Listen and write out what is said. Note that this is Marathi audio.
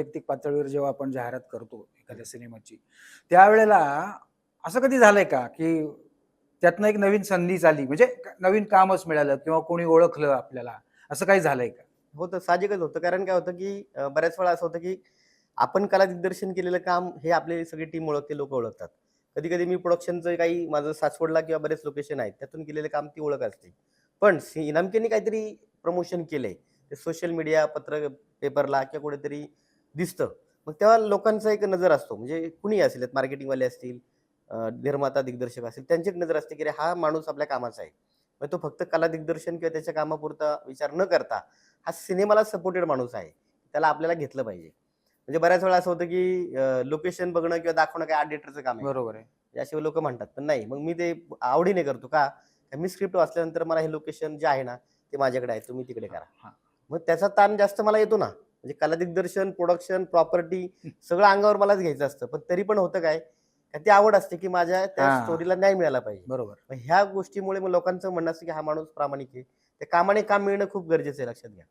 वैयक्तिक पातळीवर जेव्हा आपण जाहिरात करतो एखाद्या सिनेमाची, त्यावेळेला असं कधी झालंय का, की त्यातनं एक नवीन संधी झाली म्हणजे नवीन कामच मिळालं किंवा कोणी ओळखलं आपल्याला, असं काही झालंय का? होतं, साहजिकच होतं. कारण काय होतं, की बऱ्याच वेळा असं होतं, की आपण कला दिग्दर्शन केलेलं काम हे आपली सगळी टीम ओळखते, लोकं ओळखतात. कधी-कधी मी प्रोडक्शनचं काही माझं सासवडला किंवा बरेच लोकेशन आहेत, त्यातून केलेलं काम ती ओळख असते. पण इनामकेनी काहीतरी प्रमोशन केलंय, ते सोशल मीडिया, पेपरला किंवा कुठेतरी दिसतं. मग तेव्हा लोकांचा एक नजर असतो. म्हणजे कुणीही असेल, मार्केटिंगवाले असतील, निर्माता, दिग्दर्शक असतील, त्यांची एक नजर असते, की अरे हा माणूस आपल्या कामाचा आहे. मग तो फक्त कला दिग्दर्शन किंवा त्याच्या कामापुरता विचार न करता, हा सिनेमाला सपोर्टेड माणूस आहे. त्याला आपल्याला घेतलं पाहिजे. म्हणजे बऱ्याच वेळा असं होतं, की लोकेशन बघणं किंवा दाखवणं काय आर्ट डायरेक्टरचं काम आहे का? बरोबर आहे. असे लोकं म्हणतात. पण नाही, मग मी ते आवडीने करतो. का? तर मी स्क्रिप्ट वाचल्यानंतर मला हे लोकेशन जे आहे ना, ते माझ्याकडे आहे. तुम्ही तिकडे हां, करा. हां. मग त्याचा ताण जास्त मला येतो ना. म्हणजे कला दिग्दर्शन, प्रोडक्शन, प्रॉपर्टी सगळं अंगावर मलाच घ्यायचं असतं. पण तरी पण होतं काय, का ती आवड असते, की माझ्या त्या हां, स्टोरीला न्याय मिळाला पाहिजे. बरोबर. मग ह्या गोष्टीमुळे मग लोकांचं म्हणणं असतं, की हा माणूस प्रामाणिक आहे. त्या कामाने काम मिळणं खूप गरजेचं आहे, लक्षात घ्या.